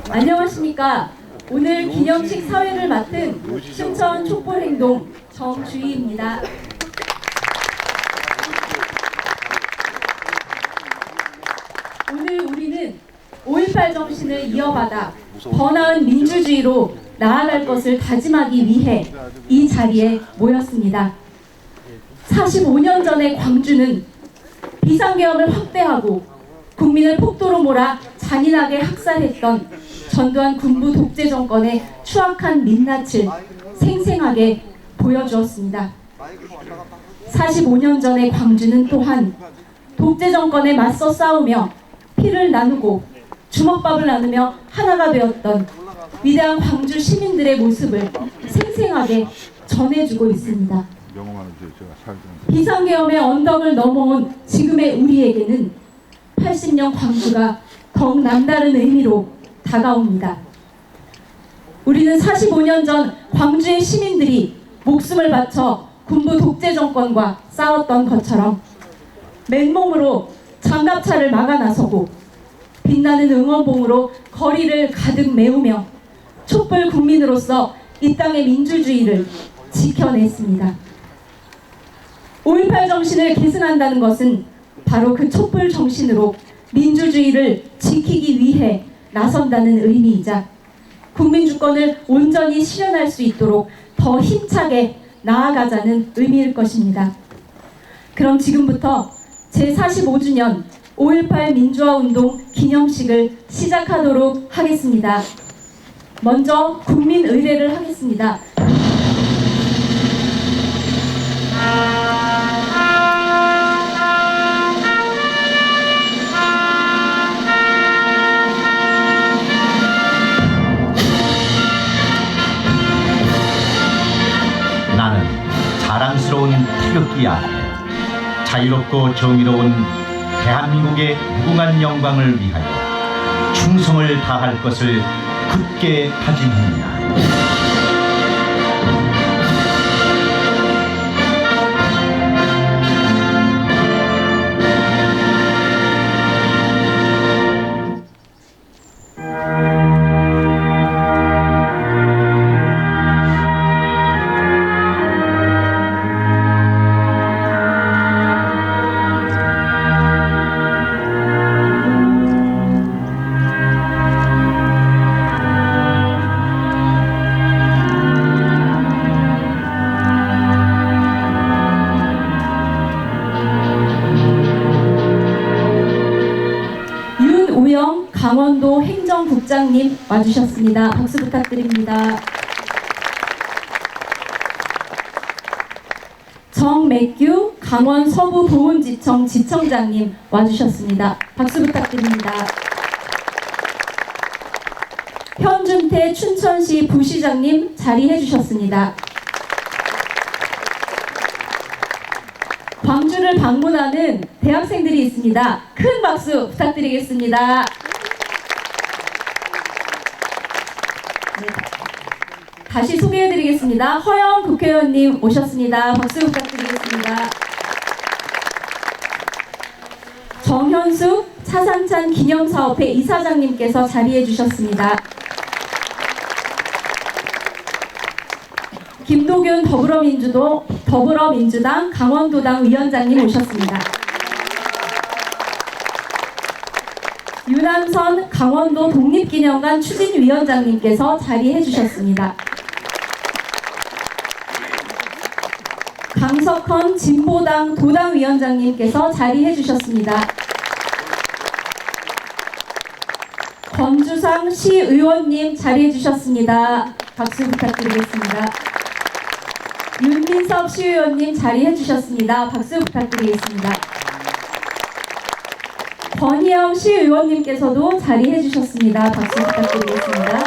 안녕하십니까. 오늘 기념식 사회를 맡은 춘천 촛불행동 정주희입니다. 오늘 우리는 5.18 정신을 이어받아 더 나은 민주주의로 나아갈 것을 다짐하기 위해 이 자리에 모였습니다. 45년 전의 광주는 비상계엄을 확대하고 국민을 폭도로 몰아 잔인하게 학살했던 전두환 군부 독재 정권의 추악한 민낯을 생생하게 보여주었습니다. 45년 전의 광주는 또한 독재 정권에 맞서 싸우며 피를 나누고 주먹밥을 나누며 하나가 되었던 위대한 광주 시민들의 모습을 생생하게 전해주고 있습니다. 비상계엄의 언덕을 넘어온 지금의 우리에게는 80년 광주가 더욱 남다른 의미로 다가옵니다. 우리는 45년 전 광주의 시민들이 목숨을 바쳐 군부 독재 정권과 싸웠던 것처럼 맨몸으로 장갑차를 막아 나서고 빛나는 응원봉으로 거리를 가득 메우며 촛불 국민으로서 이 땅의 민주주의를 지켜냈습니다. 5.18 정신을 계승한다는 것은 바로 그 촛불 정신으로 민주주의를 지키기 위해 나선다는 의미이자 국민 주권을 온전히 실현할 수 있도록 더 힘차게 나아가자는 의미일 것입니다. 그럼 지금부터 제45주년 5.18 민주화운동 기념식을 시작하도록 하겠습니다. 먼저 국민의례를 하겠습니다. 나는 자랑스러운 태극기 아래 자유롭고 정의로운 대한민국의 무궁한 영광을 위하여 충성을 다할 것을 굳게 다짐합니다. 강원도 행정국장님 와주셨습니다. 박수 부탁드립니다. 정맥규 강원 서부보훈지청 지청장님 와주셨습니다. 박수 부탁드립니다. 현준태 춘천시 부시장님 자리해 주셨습니다. 광주를 방문하는 대학생들이 있습니다. 큰 박수 부탁드리겠습니다. 네. 다시 소개해드리겠습니다. 허영 국회의원님 오셨습니다. 박수 부탁드리겠습니다. 정현숙 차상찬 기념사업회 이사장님께서 자리해 주셨습니다. 김도균 더불어민주당 강원도당 위원장님 오셨습니다. 유남선 강원도 독립기념관 추진위원장님께서 자리해 주셨습니다. 강석헌 진보당 도당위원장님께서 자리해 주셨습니다. 권주상 시의원님 자리해 주셨습니다. 박수 부탁드리겠습니다. 윤민섭 시의원님 자리해 주셨습니다. 박수 부탁드리겠습니다. 권희영 시의원님께서도 자리해 주셨습니다. 박수 부탁드리겠습니다.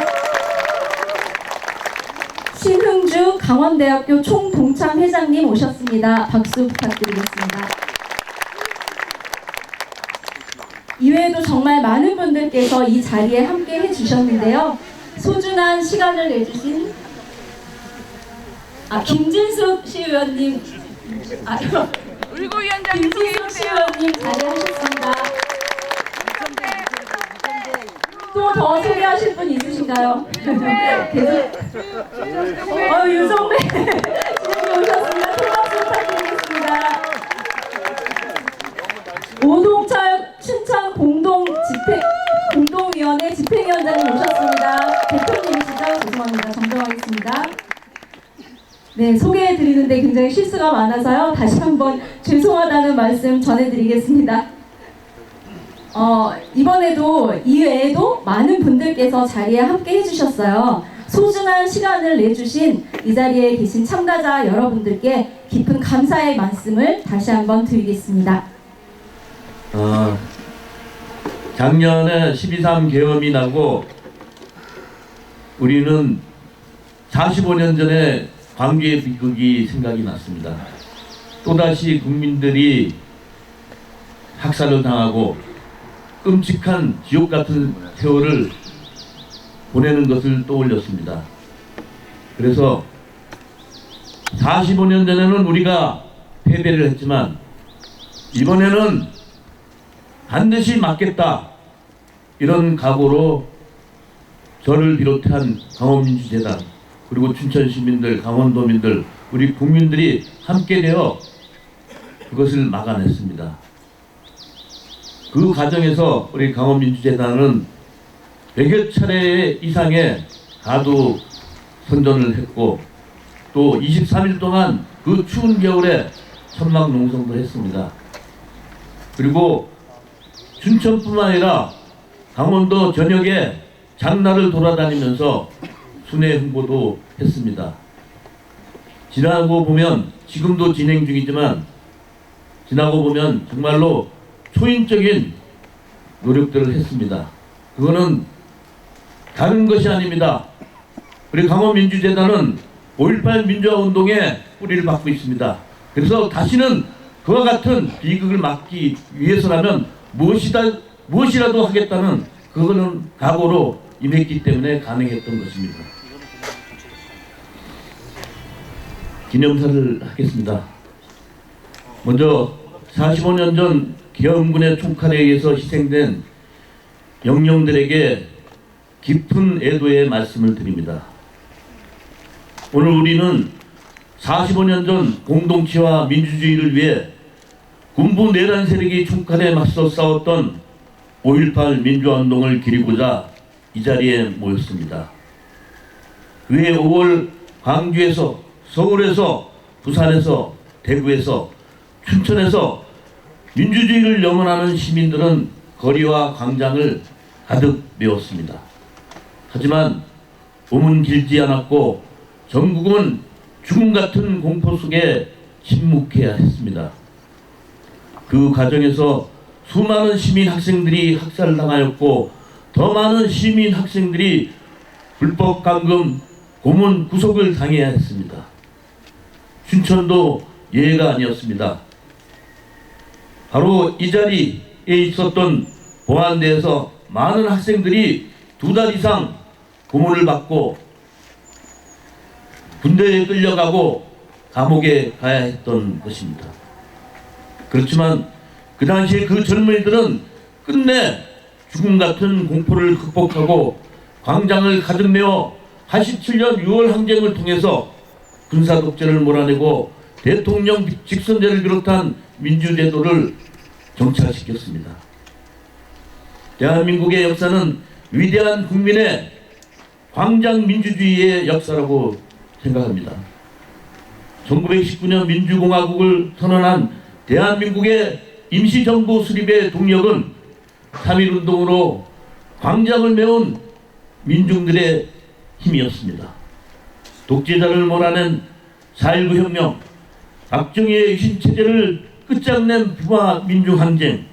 신흥주 강원대학교 총동창회장님 오셨습니다. 박수 부탁드리겠습니다. 이외에도 정말 많은 분들께서 이 자리에 함께 해주셨는데요. 소중한 시간을 내주신 김진숙 시의원님, 김진숙 시의원님 자리하셨습니다. 또 더 소개하실 분 계신가요? 계속. 유성배 지금 오셨습니다. 큰 박수 부탁드리겠습니다. 오동철 춘천 공동위원회 집행위원장님 오셨습니다. 대표님이시죠? 죄송합니다. 정정하겠습니다. 네, 소개해드리는데 굉장히 실수가 많아서요. 다시 한번 죄송하다는 말씀 전해드리겠습니다. 이번에도 이외에도 많은 분들께서 자리에 함께 해주셨어요. 소중한 시간을 내주신 이 자리에 계신 참가자 여러분들께 깊은 감사의 말씀을 다시 한번 드리겠습니다. 작년에 12.3 계엄이 나고 우리는 45년 전에 광주의 비극이 생각이 났습니다. 또다시 국민들이 학살을 당하고 끔찍한 지옥 같은 세월을 보내는 것을 떠올렸습니다. 그래서 45년 전에는 우리가 패배를 했지만 이번에는 반드시 막겠다, 이런 각오로 저를 비롯한 강원민주재단 그리고 춘천 시민들, 강원도민들, 우리 국민들이 함께 되어 그것을 막아냈습니다. 그 과정에서 우리 강원민주재단은 100여 차례 이상의 가두 선전을 했고 또 23일 동안 그 추운 겨울에 천막 농성도 했습니다. 그리고 춘천뿐만 아니라 강원도 전역에 장날을 돌아다니면서 순회 홍보도 했습니다. 지나고 보면, 지금도 진행 중이지만 지나고 보면 정말로 초인적인 노력들을 했습니다. 그거는 다른 것이 아닙니다. 우리 강원민주재단은 5.18 민주화운동에 뿌리를 받고 있습니다. 그래서 다시는 그와 같은 비극을 막기 위해서라면 무엇이라도 하겠다는 그거는 각오로 임했기 때문에 가능했던 것입니다. 기념사를 하겠습니다. 먼저 45년 전 계엄군의 총칼에 의해서 희생된 영령들에게 깊은 애도의 말씀을 드립니다. 오늘 우리는 45년 전 공동체와 민주주의를 위해 군부 내란 세력이 총칼에 맞서 싸웠던 5.18 민주화운동을 기리고자 이 자리에 모였습니다. 그해 5월 광주에서, 서울에서, 부산에서, 대구에서, 춘천에서 민주주의를 염원하는 시민들은 거리와 광장을 가득 메웠습니다. 하지만 봄은 길지 않았고 전국은 죽음 같은 공포 속에 침묵해야 했습니다. 그 과정에서 수많은 시민 학생들이 학살당하였고 더 많은 시민 학생들이 불법 감금, 고문, 구속을 당해야 했습니다. 춘천도 예외가 아니었습니다. 바로 이 자리에 있었던 보안대에서 많은 학생들이 2달 이상 고문을 받고 군대에 끌려가고 감옥에 가야 했던 것입니다. 그렇지만 그 당시에 그 젊은이들은 끝내 죽음 같은 공포를 극복하고 광장을 가득 메워 87년 6월 항쟁을 통해서 군사 독재를 몰아내고 대통령 직선제를 비롯한 민주제도를 정착시켰습니다. 대한민국의 역사는 위대한 국민의 광장 민주주의의 역사라고 생각합니다. 1919년 민주공화국을 선언한 대한민국의 임시정부 수립의 동력은 3.1운동으로 광장을 메운 민중들의 힘이었습니다. 독재자를 몰아낸 4.19 혁명, 박정희의 유신체제를 끝장낸 부마 민중항쟁,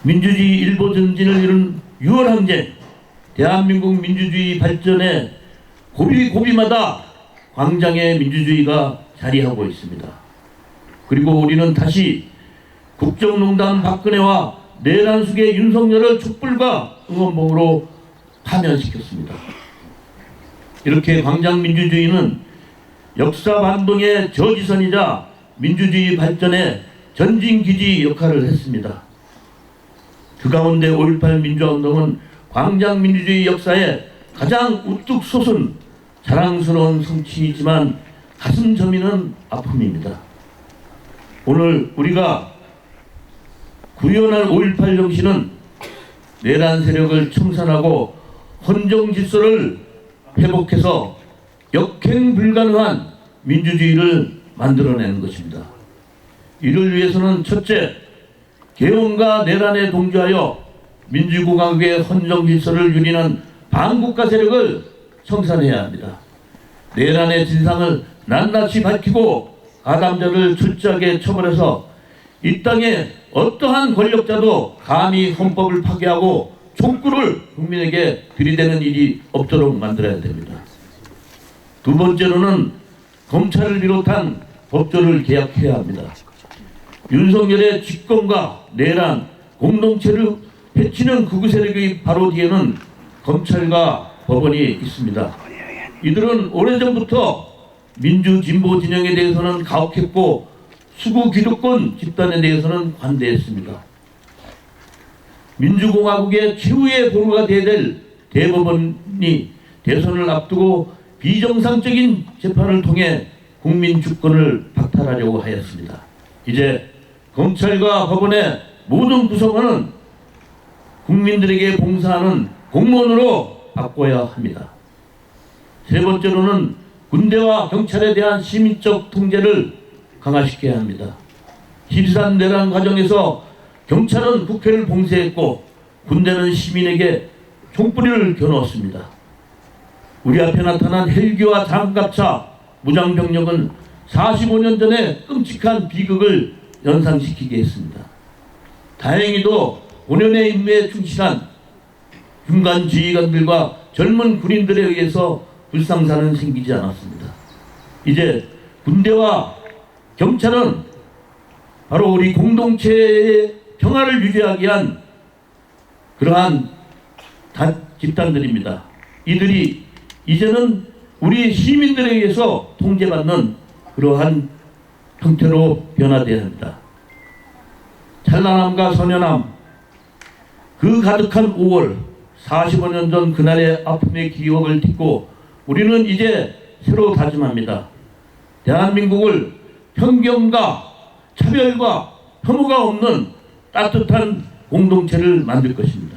민주주의 일보 전진을 이룬 6월 항쟁, 대한민국 민주주의 발전에 고비고비마다 광장의 민주주의가 자리하고 있습니다. 그리고 우리는 다시 국정농단 박근혜와 내란숙의 윤석열을 촛불과 응원봉으로 파면시켰습니다. 이렇게 광장 민주주의는 역사 반동의 저지선이자 민주주의 발전의 전진기지 역할을 했습니다. 그 가운데 5.18 민주화운동은 광장민주주의 역사에 가장 우뚝 솟은 자랑스러운 성취이지만 가슴 저미는 아픔입니다. 오늘 우리가 구현할 5.18 정신은 내란 세력을 청산하고 헌정 질서를 회복해서 역행 불가능한 민주주의를 만들어내는 것입니다. 이를 위해서는 첫째, 개헌과 내란에 동조하여 민주공화국의 헌정 질서를 유린한 반국가 세력을 청산해야 합니다. 내란의 진상을 낱낱이 밝히고 가담자를 철저하게 처벌해서 이 땅에 어떠한 권력자도 감히 헌법을 파괴하고 총구를 국민에게 들이대는 일이 없도록 만들어야 됩니다. 두 번째로는 검찰을 비롯한 법조를 개혁해야 합니다. 윤석열의 집권과 내란, 공동체를 해치는 극우 세력의 바로 뒤에는 검찰과 법원이 있습니다. 이들은 오래전부터 민주 진보 진영에 대해서는 가혹했고 수구 기득권 집단에 대해서는 관대했습니다. 민주공화국의 최후의 보루가 되어야 될 대법원이 대선을 앞두고 비정상적인 재판을 통해 국민 주권을 박탈하려고 하였습니다. 이제 검찰과 법원의 모든 구성원은 국민들에게 봉사하는 공무원으로 바꿔야 합니다. 세 번째로는 군대와 경찰에 대한 시민적 통제를 강화시켜야 합니다. 13 내란 과정에서 경찰은 국회를 봉쇄했고 군대는 시민에게 총뿌리를 겨누었습니다. 우리 앞에 나타난 헬기와 장갑차, 무장병력은 45년 전에 끔찍한 비극을 연상시키게 했습니다. 다행히도 5년의 임무에 충실한 중간 지휘관들과 젊은 군인들에 의해서 불상사는 생기지 않았습니다. 이제 군대와 경찰은 바로 우리 공동체의 평화를 유지하기 위한 그러한 집단들입니다. 이들이 이제는 우리 시민들에 의해서 통제받는 그러한 형태로 변화되어야 합니다. 찬란함과 선연함, 그 가득한 5월 45년 전 그날의 아픔의 기억을 딛고 우리는 이제 새로 다짐합니다. 대한민국을 편견과 차별과 혐오가 없는 따뜻한 공동체를 만들 것입니다.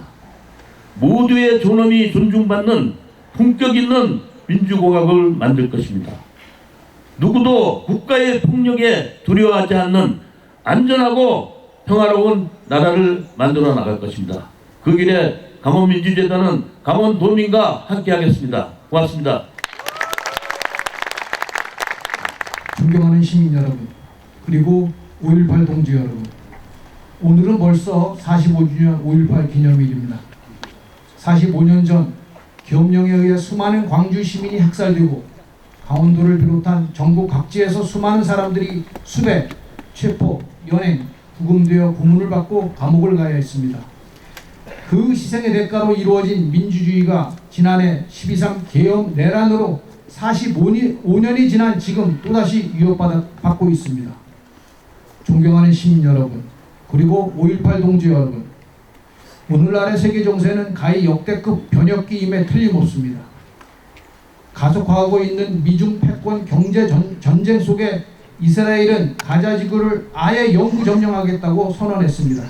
모두의 존엄이 존중받는 품격 있는 민주공화국을 만들 것입니다. 누구도 국가의 폭력에 두려워하지 않는 안전하고 평화로운 나라를 만들어 나갈 것입니다. 그 길에 강원민주재단은 강원도민과 함께하겠습니다. 고맙습니다. 존경하는 시민 여러분, 그리고 5.18 동지 여러분, 오늘은 벌써 45주년 5.18 기념일입니다. 45년 전 계엄령에 의해 수많은 광주 시민이 학살되고 강원도를 비롯한 전국 각지에서 수많은 사람들이 수배, 체포, 연행, 구금되어 고문을 받고 감옥을 가야 했습니다. 그 희생의 대가로 이루어진 민주주의가 지난해 12.3 계엄 내란으로 45년이 지난 지금 또다시 위협받고 있습니다. 존경하는 시민 여러분, 그리고 5.18 동지 여러분, 오늘날의 세계 정세는 가히 역대급 변혁기임에 틀림없습니다. 가속화하고 있는 미중 패권 경제 전쟁 속에 이스라엘은 가자 지구를 아예 영구 점령하겠다고 선언했습니다.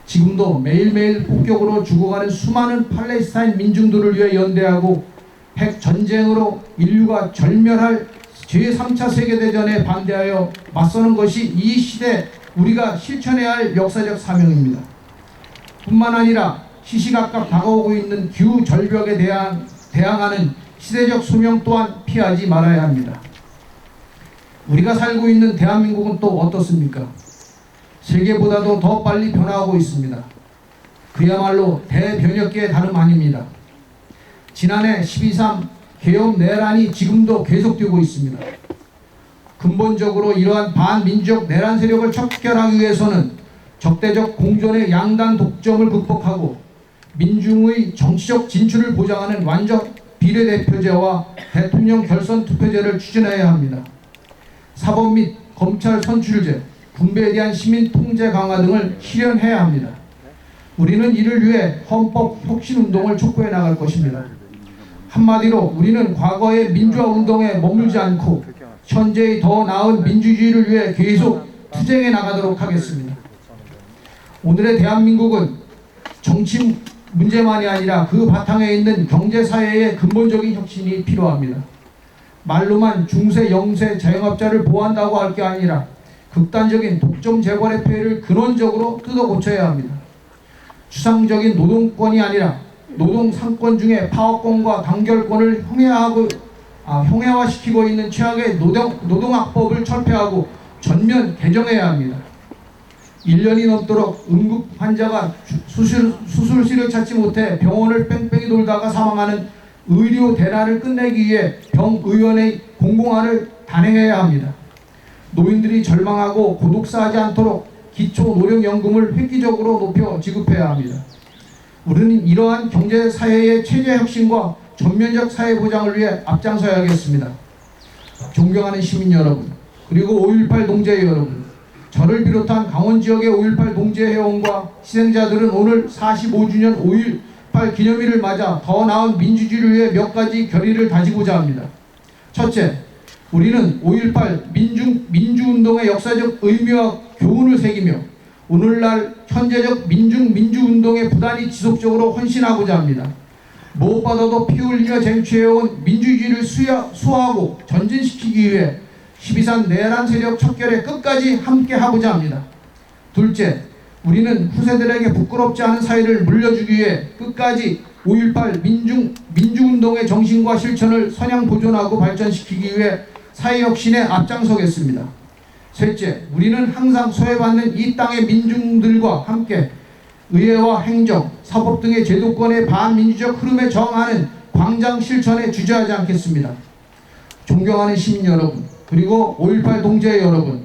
지금도 매일매일 폭격으로 죽어가는 수많은 팔레스타인 민중들을 위해 연대하고 핵 전쟁으로 인류가 절멸할 제3차 세계대전에 반대하여 맞서는 것이 이 시대 우리가 실천해야 할 역사적 사명입니다. 뿐만 아니라 시시각각 다가오고 있는 기후 절벽에 대항하는 시대적 소명 또한 피하지 말아야 합니다. 우리가 살고 있는 대한민국은 또 어떻습니까? 세계보다도 더 빨리 변화하고 있습니다. 그야말로 대변혁기의 다름 아닙니다. 지난해 12.3 계엄 내란이 지금도 계속되고 있습니다. 근본적으로 이러한 반민주적 내란 세력을 척결하기 위해서는 적대적 공존의 양당 독점을 극복하고 민중의 정치적 진출을 보장하는 완전 비례대표제와 대통령 결선 투표제를 추진해야 합니다. 사법 및 검찰 선출제, 군배에 대한 시민 통제 강화 등을 실현해야 합니다. 우리는 이를 위해 헌법 혁신운동을 촉구해 나갈 것입니다. 한마디로 우리는 과거의 민주화 운동에 머물지 않고 현재의 더 나은 민주주의를 위해 계속 투쟁해 나가도록 하겠습니다. 오늘의 대한민국은 정치 문제만이 아니라 그 바탕에 있는 경제사회의 근본적인 혁신이 필요합니다. 말로만 중세, 영세, 자영업자를 보호한다고 할 게 아니라 극단적인 독점 재벌의 폐해를 근원적으로 뜯어 고쳐야 합니다. 추상적인 노동권이 아니라 노동 상권 중에 파업권과 단결권을 형해화시키고 있는 최악의 노동학법을 철폐하고 전면 개정해야 합니다. 1년이 넘도록 응급 환자가 수술실을 찾지 못해 병원을 뺑뺑이 돌다가 사망하는 의료 대란을 끝내기 위해 병의원의 공공화를 단행해야 합니다. 노인들이 절망하고 고독사하지 않도록 기초노령연금을 획기적으로 높여 지급해야 합니다. 우리는 이러한 경제사회의 체제혁신과 전면적 사회보장을 위해 앞장서야겠습니다. 존경하는 시민 여러분, 그리고 5.18 동지의 여러분, 저를 비롯한 강원지역의 5.18 동지회원과 희생자들은 오늘 45주년 5.18 기념일을 맞아 더 나은 민주주의를 위해 몇 가지 결의를 다지고자 합니다. 첫째, 우리는 5.18 민주운동의 역사적 의미와 교훈을 새기며 오늘날 현재적 민주운동에 부단히 지속적으로 헌신하고자 합니다. 무엇보다도 피 흘리며 쟁취해온 민주주의를 수호하고 전진시키기 위해 12.3 내란 세력 척결에 끝까지 함께하고자 합니다. 둘째, 우리는 후세들에게 부끄럽지 않은 사회를 물려주기 위해 끝까지 5.18 민주운동의 정신과 실천을 선양 보존하고 발전시키기 위해 사회혁신에 앞장서겠습니다. 셋째, 우리는 항상 소외받는 이 땅의 민중들과 함께 의회와 행정, 사법 등의 제도권의 반민주적 흐름에 저항하는 광장 실천에 주저하지 않겠습니다. 존경하는 시민 여러분, 그리고 5.18 동지의 여러분,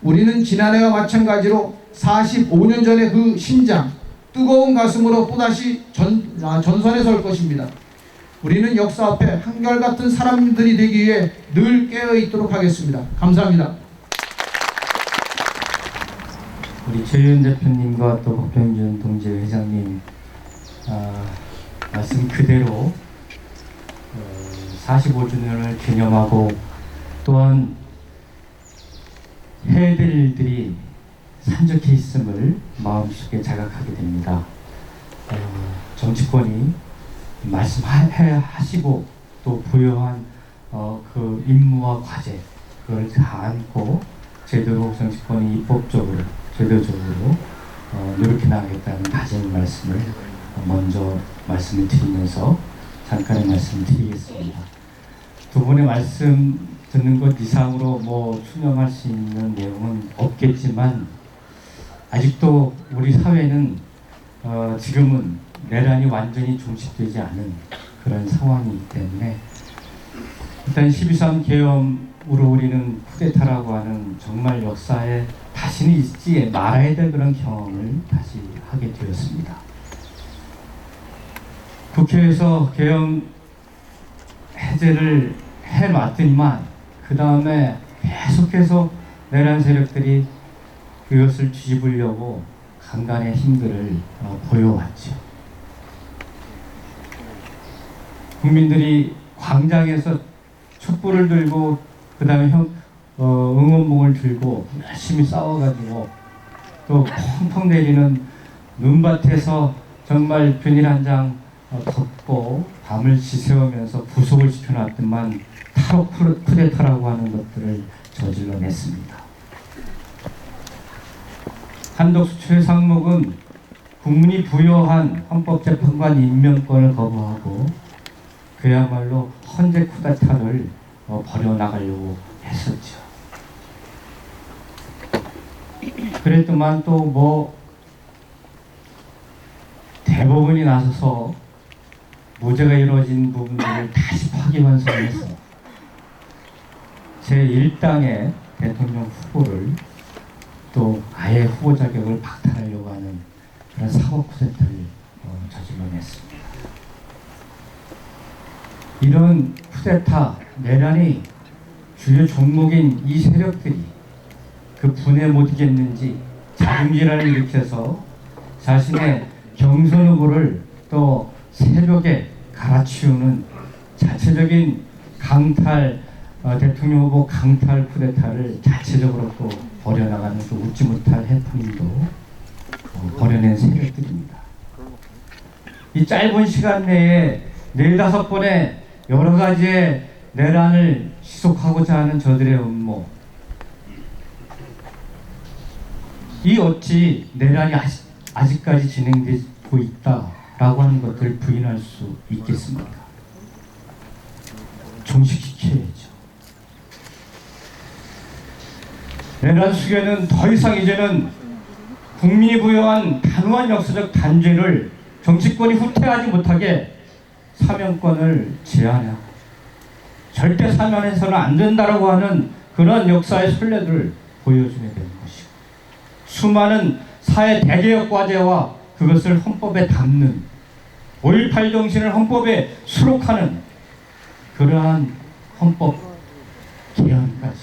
우리는 지난해와 마찬가지로 45년 전의 그 심장, 뜨거운 가슴으로 또다시 전선에 설 것입니다. 우리는 역사 앞에 한결같은 사람들이 되기 위해 늘 깨어있도록 하겠습니다. 감사합니다. 우리 최윤 대표님과 또 박병준 동지 회장님 말씀 그대로 45주년을 기념하고 또한 해야 될 일들이 산적해 있음을 마음속에 자각하게 됩니다. 정치권이 말씀하시고 또 부여한 그 임무와 과제 그걸 다 안고 제대로 정치권이 입법적으로 제도적으로 노력해 나가겠다는 다짐 말씀을 먼저 말씀을 드리면서 잠깐의 말씀을 드리겠습니다. 두 분의 말씀 듣는 것 이상으로 뭐 수명할 수 있는 내용은 없겠지만 아직도 우리 사회는 지금은 내란이 완전히 종식되지 않은 그런 상황이기 때문에 일단 12.3 계엄으로 우리는 쿠데타라고 하는 정말 역사에 다시는 있지 말아야 될 그런 경험을 다시 하게 되었습니다. 국회에서 계엄 해제를 해놨더니만 그 다음에 계속해서 내란 세력들이 그것을 뒤집으려고 강간의 힘들을 보여왔죠. 국민들이 광장에서 촛불을 들고 그 다음에 응원봉을 들고 열심히 싸워가지고 또 펑펑 내리는 눈밭에서 정말 비닐 한 장 덮고 밤을 지새우면서 구속을 시켜놨더만 타로 쿠데타라고 하는 것들을 저질러냈습니다. 한덕수 최상목은 국민이 부여한 헌법재판관 임명권을 거부하고 그야말로 헌재 쿠데타를 벌여나가려고 했었죠. 그랬더만 또 뭐 대법원이 나서서 무죄가 이루어진 부분들을 다시 파기환송해서 제1당의 대통령 후보를 또 아예 후보 자격을 박탈하려고 하는 그런 사법 쿠데타를 저질러냈습니다. 이런 쿠데타, 내란이 주요 종목인 이 세력들이 그 분에 못 이겼는지 자금질환을 일으켜서 자신의 경선 후보를 또 새벽에 갈아치우는 자체적인 강탈, 대통령 후보 강탈 쿠데타를 자체적으로 또 벌여나가는 또 웃지 못할 해프닝도 벌여낸 세력들입니다. 이 짧은 시간 내에 4-5번의 여러 가지의 내란을 지속하고자 하는 저들의 음모, 이 어찌 내란이 아직까지 진행되고 있다라고 하는 것들을 부인할 수 있겠습니까? 종식시켜야죠. 내란 수교는 더 이상 이제는 국민이 부여한 단호한 역사적 단죄를 정치권이 후퇴하지 못하게 사면권을 제한하고 절대 사면해서는 안 된다라고 하는 그런 역사의 선례들을 보여줘야 되는 것이고, 수많은 사회 대개혁 과제와 그것을 헌법에 담는 5.18 정신을 헌법에 수록하는 그러한 헌법 개헌까지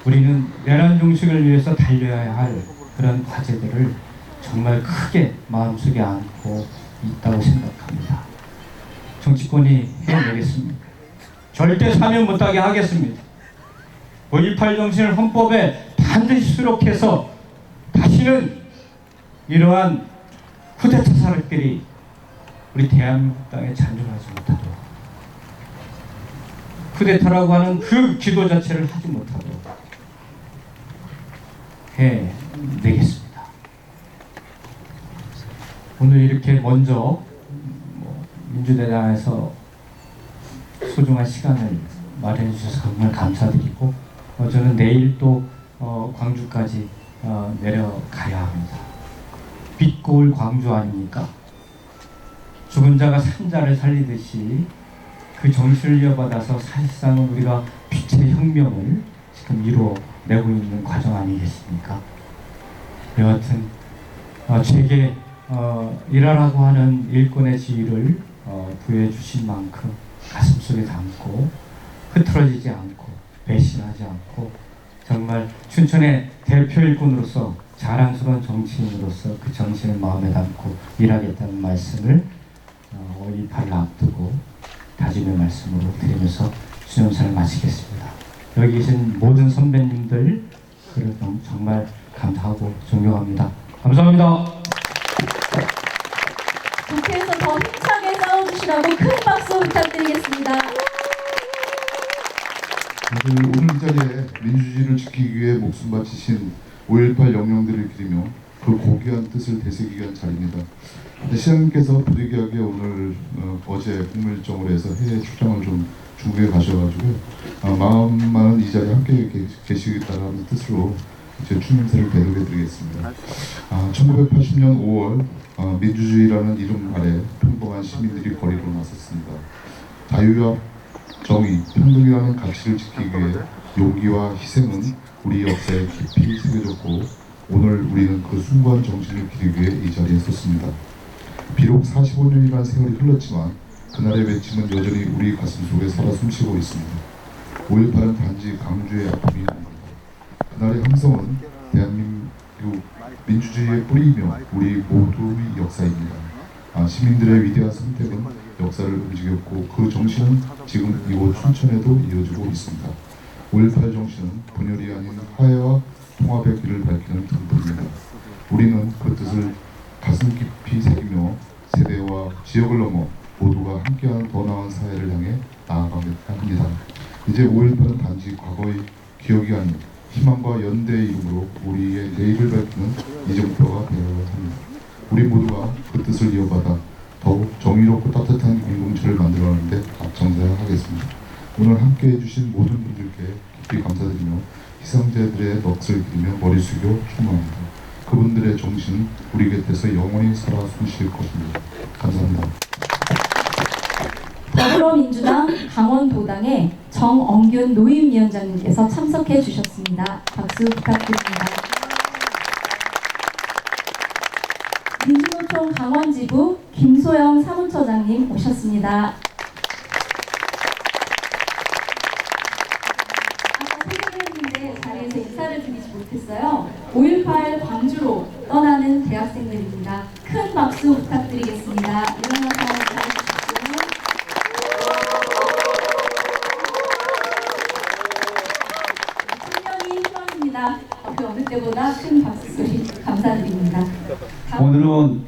우리는 내란 종식을 위해서 달려야 할 그런 과제들을 정말 크게 마음속에 안고 있다고 생각합니다. 정치권이 해내겠습니다. 절대 사면 못하게 하겠습니다. 5.18 정신을 헌법에 반드시 수록해서 다시는 이러한 쿠데타 세력들이 우리 대한민국 땅에 잔존하지 못하도록, 쿠데타라고 하는 그 기도 자체를 하지 못하도록 해내겠습니다. 오늘 이렇게 먼저 민주대당에서 소중한 시간을 마련해 주셔서 정말 감사드리고, 저는 내일 또 광주까지 내려가야 합니다. 빛고울 광주 아닙니까? 죽은 자가 산 자를 살리듯이 그 정신을 이어받아서 사실상은 우리가 빛의 혁명을 지금 이루어내고 있는 과정 아니겠습니까? 여하튼 제게 일하라고 하는 일꾼의 지위를 부여해 주신 만큼 가슴속에 담고 흐트러지지 않고 배신하지 않고 정말 춘천의 대표 일꾼으로서 자랑스러운 정치인으로서 그 정신을 마음에 담고 일하겠다는 말씀을 5.18을 앞두고 다짐의 말씀으로 드리면서 수련사를 마치겠습니다. 여기 계신 모든 선배님들 정말 감사하고 존경합니다. 감사합니다. 국회에서 더 힘차게 싸워주시라고 큰 박수 부탁드리겠습니다. 오늘 이 자리에 민주주의를 지키기 위해 목숨 바치신 5.18 영령들을 기리며 그 고귀한 뜻을 되새기기 위한 자리입니다. 시장님께서 부득이하게 오늘 어제 국무일정으로 해서 해외 출장을 좀 중국에 가셔가지고 마음만은 이 자리에 함께 계시겠다는 뜻으로 제 추념사를 배도해드리겠습니다. 1980년 5월 민주주의라는 이름 아래 평범한 시민들이 거리로 나섰습니다. 자유와 정의, 평등이라는 가치를 지키기 위해 용기와 희생은 우리 역사에 깊이 새겨졌고, 오늘 우리는 그 숭고한 정신을 기리기 위해 이 자리에 섰습니다. 비록 45년이라는 세월이 흘렀지만 그날의 외침은 여전히 우리 가슴 속에 살아 숨쉬고 있습니다. 5.18은 단지 강주의 아픔이 아닙니다. 그날의 함성은 대한민국 민주주의의 뿌리이며 우리 모두의 역사입니다. 시민들의 위대한 선택은 역사를 움직였고 그 정신은 지금 이곳 춘천에도 이어지고 있습니다. 5.18 정신은 분열이 아닌 화해와 통합의 길을 밝히는 등불입니다. 우리는 그 뜻을 가슴 깊이 새기며 세대와 지역을 넘어 모두가 함께하는 더 나은 사회를 향해 나아가겠다 합니다. 이제 5.18은 단지 과거의 기억이 아닌 희망과 연대의 이름으로 우리의 내일을 밝히는 이정표가 되어야 합니다. 우리 모두가 그 뜻을 이어받아 더욱 정의롭고 따뜻한 공동체를 만들어가는데 앞장서야 하겠습니다. 오늘 함께해 주신 모든 분들께 깊이 감사드리며 희생자들의 넋을 기리며 머리 숙여 충성합니다. 그분들의 정신은 우리 곁에서 영원히 살아 숨쉴 것입니다. 감사합니다. 더불어민주당 강원도당의 정엉균 노임위원장님께서 참석해 주셨습니다. 박수 부탁드립니다. 민주노총 강원지부 김소영 사무처장님 오셨습니다. 아까 소개를 했는데 자리에서 인사를 드리지 못했어요. 5.18 광주로 떠나는 대학생들입니다. 큰 박수 부탁드리겠습니다. 일어나서 인사해 주시고 청년이 희망입니다. 그 어느 때보다 큰 박수 감사드립니다. 오늘은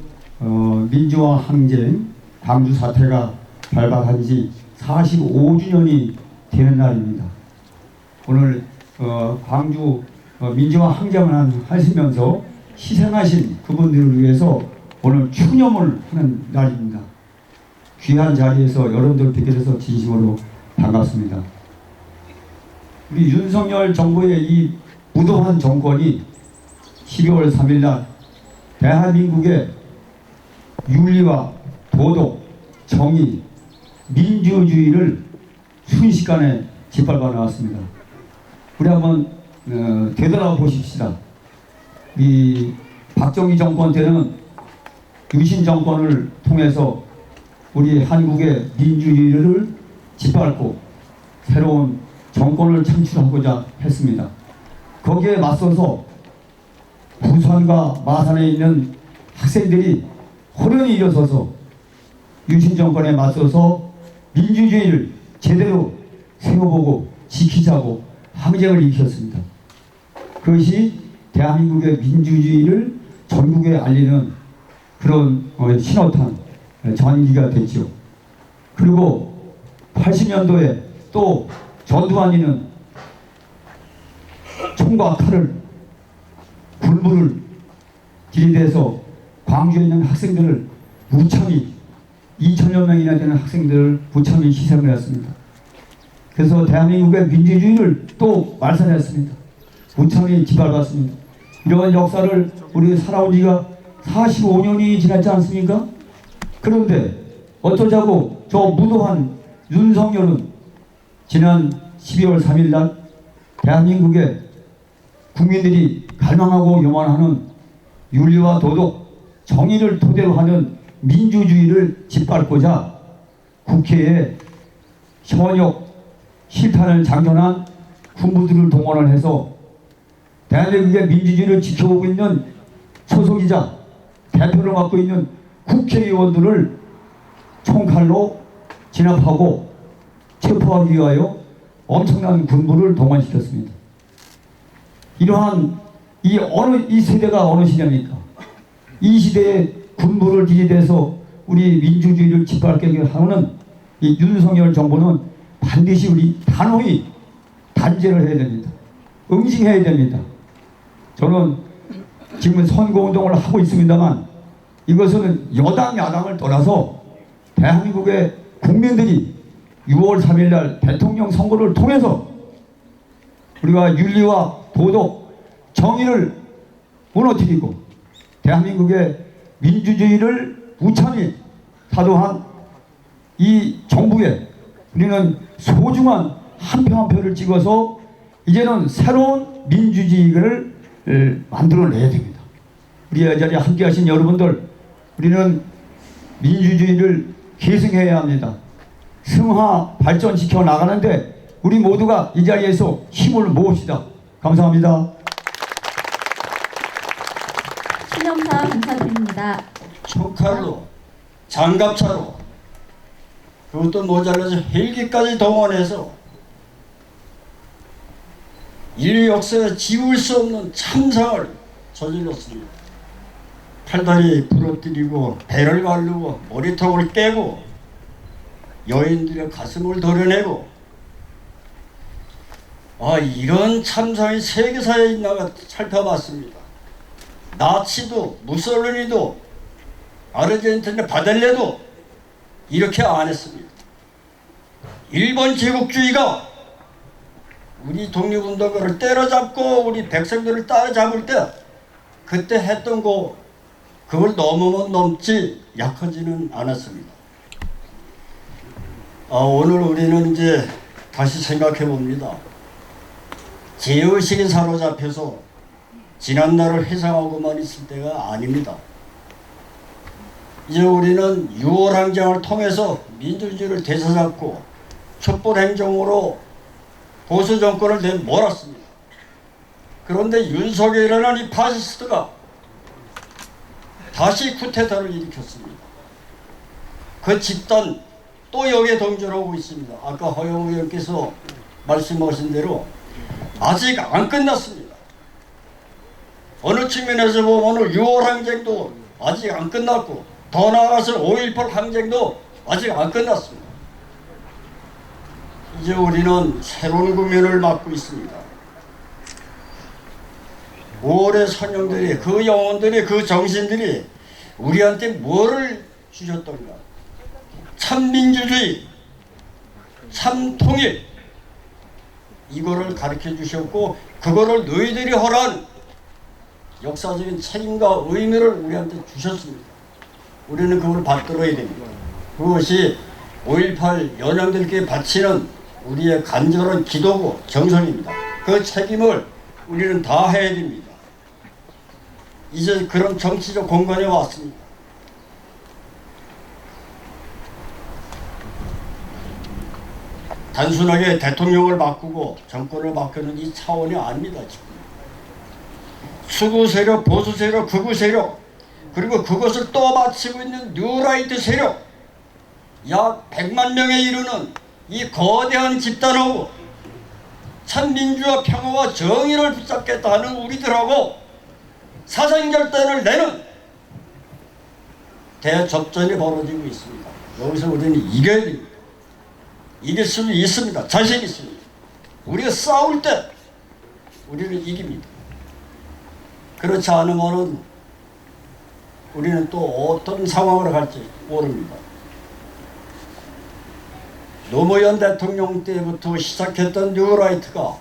민주화 항쟁 광주 사태가 발발한 지 45주년이 되는 날입니다. 오늘 광주 민주화 항쟁을 하시면서 희생하신 그분들을 위해서 오늘 추념을 하는 날입니다. 귀한 자리에서 여러분들 뵙게 돼서 진심으로 반갑습니다. 우리 윤석열 정부의 이 무도한 정권이 12월 3일 날 대한민국의 윤리와 도덕, 정의, 민주주의를 순식간에 짓밟아 나왔습니다. 우리 한번 되돌아 보십시다. 이 박정희 정권 때는 유신 정권을 통해서 우리 한국의 민주주의를 짓밟고 새로운 정권을 창출하고자 했습니다. 거기에 맞서서 부산과 마산에 있는 학생들이 호련히 일어서서 유신 정권에 맞서서 민주주의를 제대로 세워보고 지키자고 항쟁을 일으켰습니다. 그것이 대한민국의 민주주의를 전국에 알리는 그런 신호탄 전기가 됐죠. 그리고 80년도에 또 전두환이는 총과 칼을 군부를 들이대서 광주에 있는 학생들을 무참히 2천여 명이나 되는 학생들을 무참히 희생을 했습니다. 그래서 대한민국의 민주주의를 또 말살했습니다. 무참히 짓밟았습니다. 이러한 역사를 우리 살아온 지가 45년이 지났지 않습니까? 그런데 어쩌자고 저 무도한 윤석열은 지난 12월 3일 날 대한민국의 국민들이 갈망하고 염원하는 윤리와 도덕, 정의를 토대로 하는 민주주의를 짓밟고자 국회에 현역 실탄을 장전한 군부들을 동원을 해서 대한민국의 민주주의를 지켜보고 있는 소속이자 대표를 맡고 있는 국회의원들을 총칼로 진압하고 체포하기 위하여 엄청난 군부를 동원시켰습니다. 이러한 이 세대가 어느 시대입니까? 이 시대에 군부를 들이대서 우리 민주주의를 짓밟게 하는 이 윤석열 정부는 반드시 우리 단호히 단죄를 해야 됩니다. 응징해야 됩니다. 저는 지금 선거운동을 하고 있습니다만 이것은 여당 야당을 떠나서 대한민국의 국민들이 6월 3일 날 대통령 선거를 통해서 우리가 윤리와 도덕, 정의를 무너뜨리고 대한민국의 민주주의를 무참히 사도한 이 정부에 우리는 소중한 한 표 한 표를 찍어서 이제는 새로운 민주주의를 만들어내야 됩니다. 우리 이 자리에 함께 하신 여러분들, 우리는 민주주의를 계승해야 합니다. 승화 발전시켜 나가는데 우리 모두가 이 자리에서 힘을 모읍시다. 감사합니다. 신영사 감사드립니다. 총칼로, 장갑차로, 그것도 모자라서 헬기까지 동원해서 인류 역사에 지울 수 없는 참상을 저질렀습니다. 팔다리 부러뜨리고 배를 가르고 머리통을 깨고 여인들의 가슴을 도려내고 이런 참상이 세계사에 있나가 살펴봤습니다. 나치도 무솔리니도 아르헨티나 바델레도 이렇게 안 했습니다. 일본 제국주의가 우리 독립운동가를 때려잡고 우리 백성들을 따라잡을 때 그때 했던 그걸 넘으면 넘지 약하지는 않았습니다. 오늘 우리는 이제 다시 생각해 봅니다. 제의식에 사로잡혀서 지난날을 회상하고만 있을 때가 아닙니다. 이제 우리는 6월 항쟁을 통해서 민주주의를 되찾았고 촛불행정으로 보수 정권을 몰았습니다. 그런데 윤석열이라는 이 파시스트가 다시 쿠데타를 일으켰습니다. 그 집단 또 여기에 동조하고 있습니다. 아까 허영 의원께서 말씀하신 대로 아직 안 끝났습니다. 어느 측면에서 보면 오늘 6월 항쟁도 아직 안 끝났고 더 나아가서 5.18 항쟁도 아직 안 끝났습니다. 이제 우리는 새로운 국면을 맞고 있습니다. 5월의 선영들이, 그 영혼들이, 그 정신들이 우리한테 뭐를 주셨던가? 참민주주의, 참통일, 이거를 가르쳐 주셨고 그거를 너희들이 허란 역사적인 책임과 의미를 우리한테 주셨습니다. 우리는 그걸 받들어야 됩니다. 그것이 5.18 연양들께 바치는 우리의 간절한 기도고 정성입니다. 그 책임을 우리는 다 해야 됩니다. 이제 그런 정치적 공간에 왔습니다. 단순하게 대통령을 바꾸고 정권을 바꾸는 이 차원이 아닙니다. 지금 수구 세력, 보수 세력, 극우 세력, 그리고 그것을 또 바치고 있는 뉴라이트 세력, 약 100만 명에 이르는 이 거대한 집단하고 참 민주와 평화와 정의를 붙잡겠다 하는 우리들하고 사상결단을 내는 대접전이 벌어지고 있습니다. 여기서 우리는 이겨야 됩니다. 이길 수는 있습니다. 자신 있습니다. 우리가 싸울 때 우리는 이깁니다. 그렇지 않으면 우리는 또 어떤 상황으로 갈지 모릅니다. 노무현 대통령 때부터 시작했던 뉴라이트가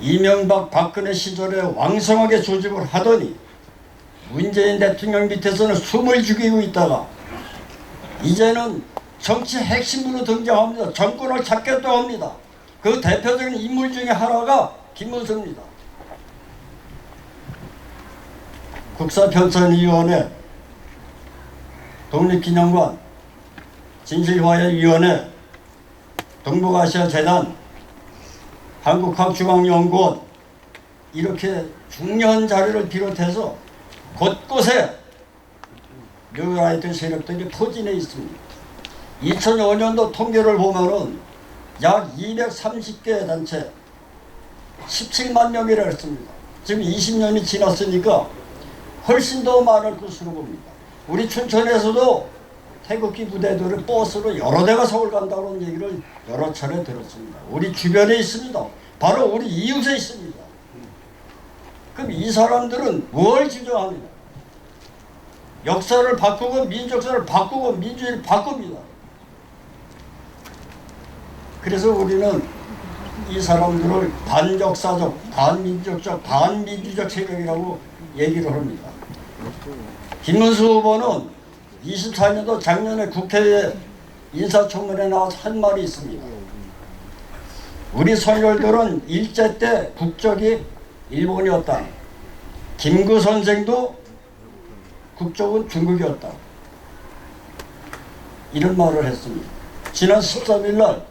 이명박 박근혜 시절에 왕성하게 조직을 하더니 문재인 대통령 밑에서는 숨을 죽이고 있다가 이제는 정치 핵심으로 등장합니다. 정권을 잡겠다고 합니다. 그 대표적인 인물 중에 하나가 김문수입니다. 국사편찬위원회, 독립기념관, 진실화해위원회, 동북아시아재단, 한국학중앙연구원, 이렇게 중요한 자리를 비롯해서 곳곳에 뉴라이트 세력들이 포진해 있습니다. 2005년도 통계를 보면은 약 230개 단체 17만 명이라 했습니다. 지금 20년이 지났으니까 훨씬 더 많을 것으로 봅니다. 우리 춘천에서도 태극기 부대들을 버스로 여러 대가 서울 간다는 얘기를 여러 차례 들었습니다. 우리 주변에 있습니다. 바로 우리 이웃에 있습니다. 그럼 이 사람들은 뭘 주장합니까? 역사를 바꾸고 민족사를 바꾸고 민주주의를 바꿉니다. 그래서 우리는 이 사람들을 반역사적, 반민족적, 반민주적 세력이라고 얘기를 합니다. 김문수 후보는 24년도 작년에 국회에 인사청문회에 나와서 한 말이 있습니다. 우리 선열들은 일제 때 국적이 일본이었다. 김구 선생도 국적은 중국이었다. 이런 말을 했습니다. 지난 13일 날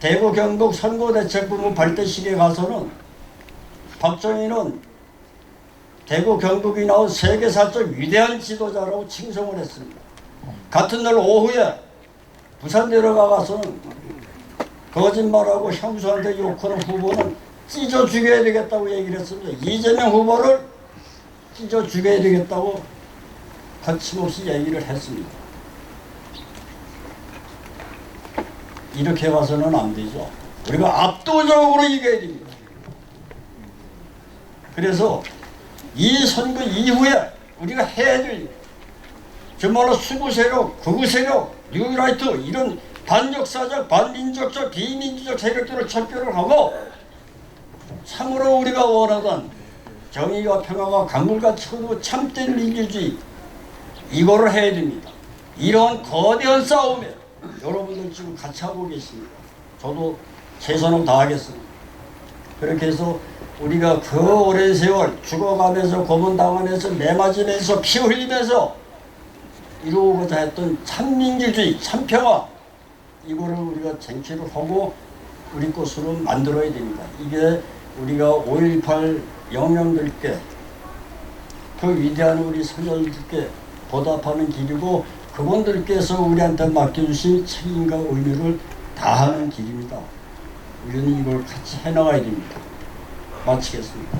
대구 경북 선거대책본부 발대식에 가서는 박정희는 대구 경북이 나온 세계사적 위대한 지도자라고 칭송을 했습니다. 같은 날 오후에 부산 내려가서는 거짓말하고 형수한테 욕하는 후보는 찢어 죽여야 되겠다고 얘기를 했습니다. 이재명 후보를 찢어 죽여야 되겠다고 거침없이 얘기를 했습니다. 이렇게 가서는 안 되죠. 우리가 압도적으로 이겨야 됩니다. 그래서 이 선거 이후에 우리가 해야 될 정말로 수구 세력, 극우 세력, 뉴라이트 이런 반역사적, 반민족적, 비민주적 세력들을 척결을 하고 참으로 우리가 원하던 정의와 평화가 강물같이 흐르고 참된 민주주의 이거를 해야 됩니다. 이러한 거대한 싸움에 여러분들 지금 같이 하고 계십니다. 저도 최선을 다하겠습니다. 그렇게 해서 우리가 그 오랜 세월 죽어가면서 고문당하면서 매맞으면서 피 흘리면서 이루고자 했던 참민주주의, 참평화 이거를 우리가 쟁취를 하고 우리 것으로 만들어야 됩니다. 이게 우리가 5.18 영령들께 그 위대한 우리 선열들께 보답하는 길이고 그분들께서 우리한테 맡겨주신 책임과 의무를 다하는 길입니다. 우리는 이걸 같이 해나가야 됩니다. 마치겠습니다.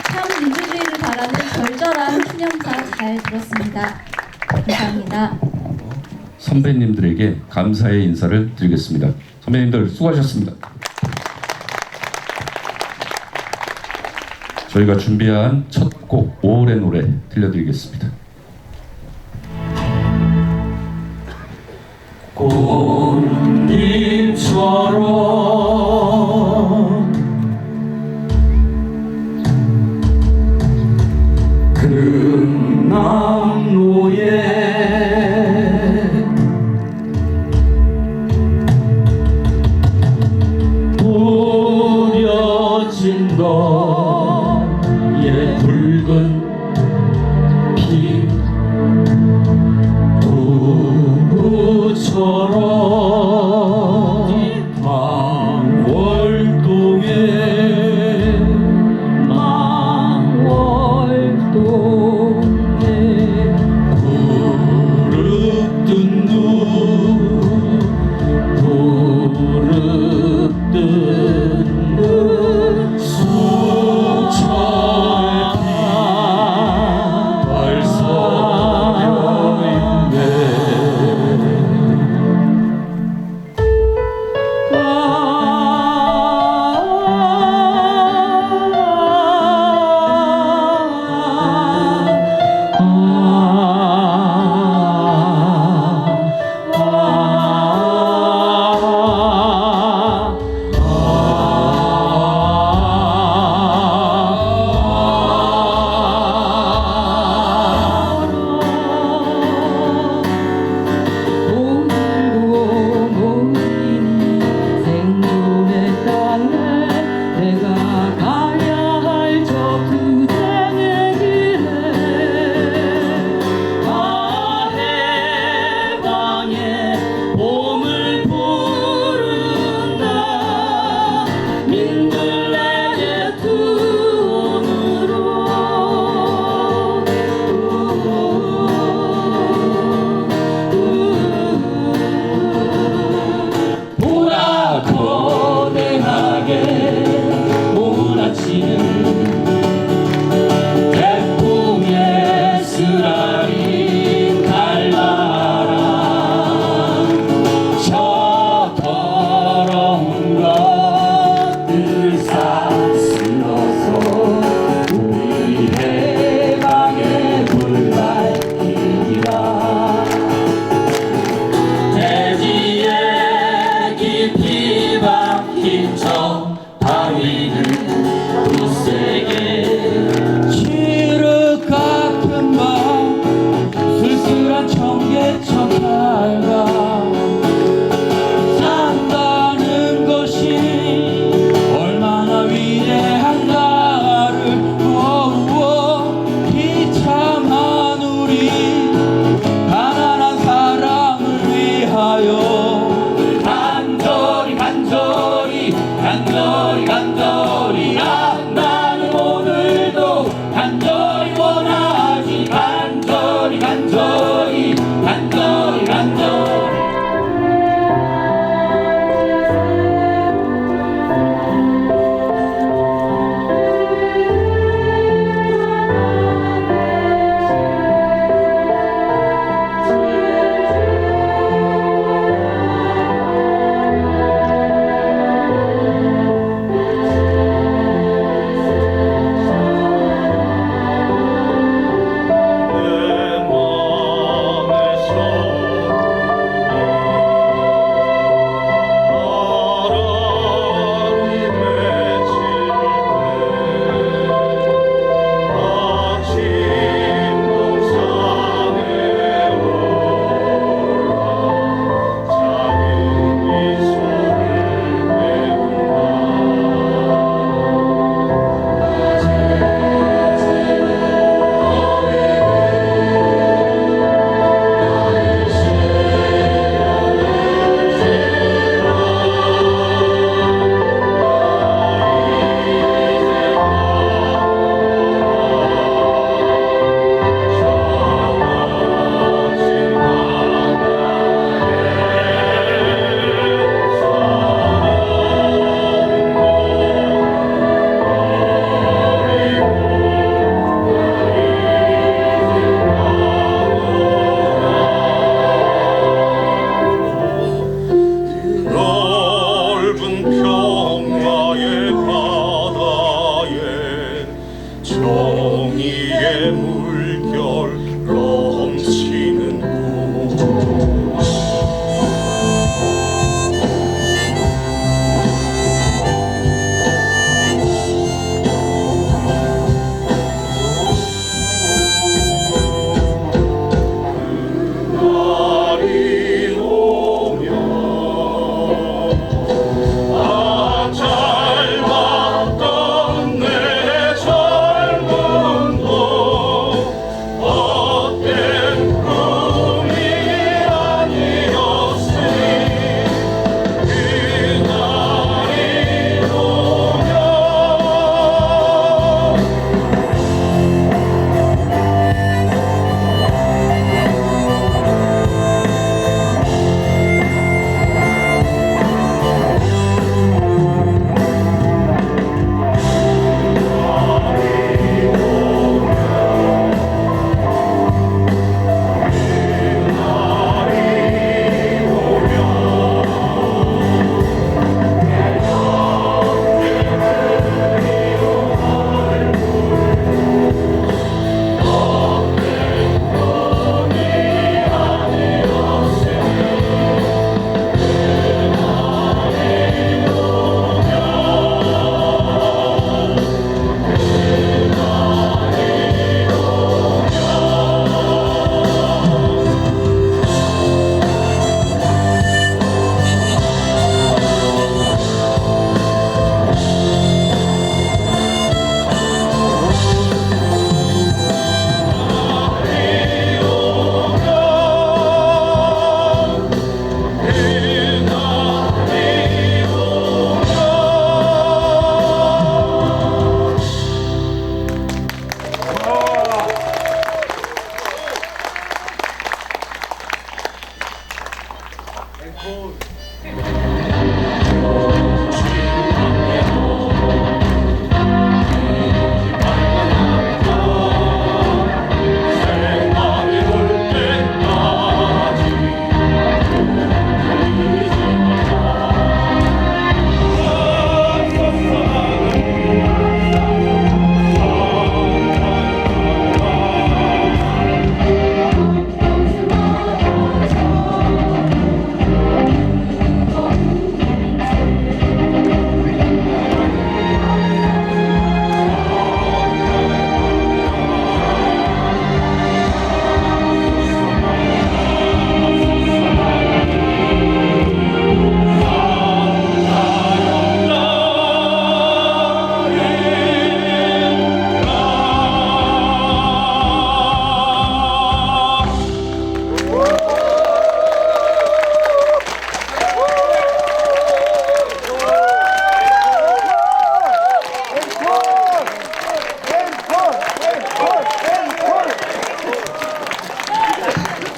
참 민주주의를 바라는 절절한 추념사 잘 들었습니다. 감사합니다. 선배님들에게 감사의 인사를 드리겠습니다. 선배님들 수고하셨습니다. 저희가 준비한 첫 곡 5월의 노래 들려드리겠습니다. 꽃잎처럼 금남로에 뿌려진 너의 붉은 피 두부처럼 망월동에 망월동에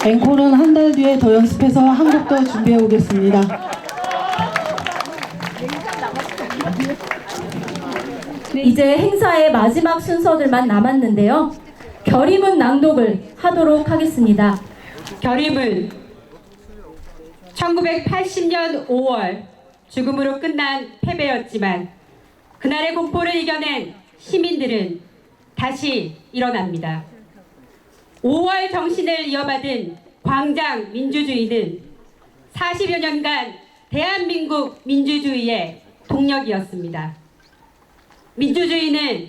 앵콜은 한 달 뒤에 더 연습해서 한 곡 더 준비해 오겠습니다. 이제 행사의 마지막 순서들만 남았는데요. 결의문 낭독을 하도록 하겠습니다. 결의문 1980년 5월 죽음으로 끝난 패배였지만 그날의 공포를 이겨낸 시민들은 다시 일어납니다. 5월 정신을 이어받은 광장 민주주의는 40여 년간 대한민국 민주주의의 동력이었습니다. 민주주의는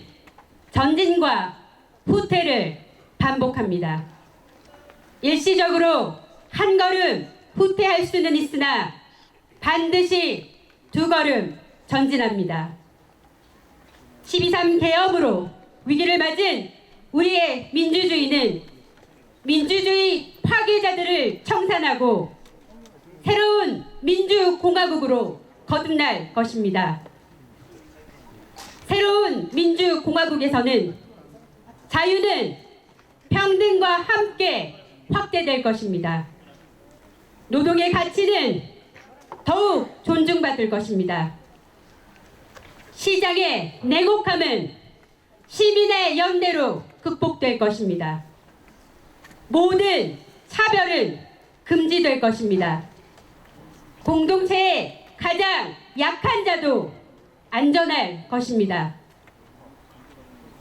전진과 후퇴를 반복합니다. 일시적으로 한 걸음 후퇴할 수는 있으나 반드시 두 걸음 전진합니다. 12.3 계엄으로 위기를 맞은 우리의 민주주의는 민주주의 파괴자들을 청산하고 새로운 민주공화국으로 거듭날 것입니다. 새로운 민주공화국에서는 자유는 평등과 함께 확대될 것입니다. 노동의 가치는 더욱 존중받을 것입니다. 시장의 냉혹함은 시민의 연대로 극복될 것입니다. 모든 차별은 금지될 것입니다. 공동체의 가장 약한 자도 안전할 것입니다.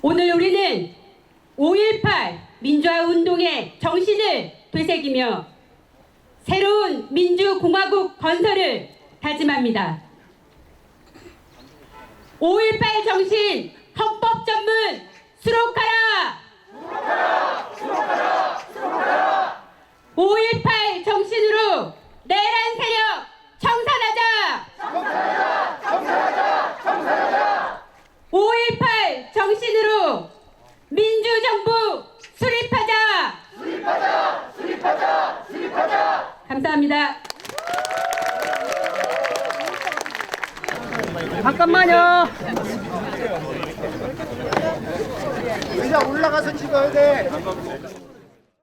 오늘 우리는 5.18 민주화 운동의 정신을 되새기며 새로운 민주공화국 건설을 다짐합니다. 5.18 정신 헌법 전문 수록하라! 5.18 정신으로 내란 세력 청산하자! 5.18 정신으로 민주정부 수립하자! 감사합니다. 잠깐만요. 의자 올라가서 찍어야 돼.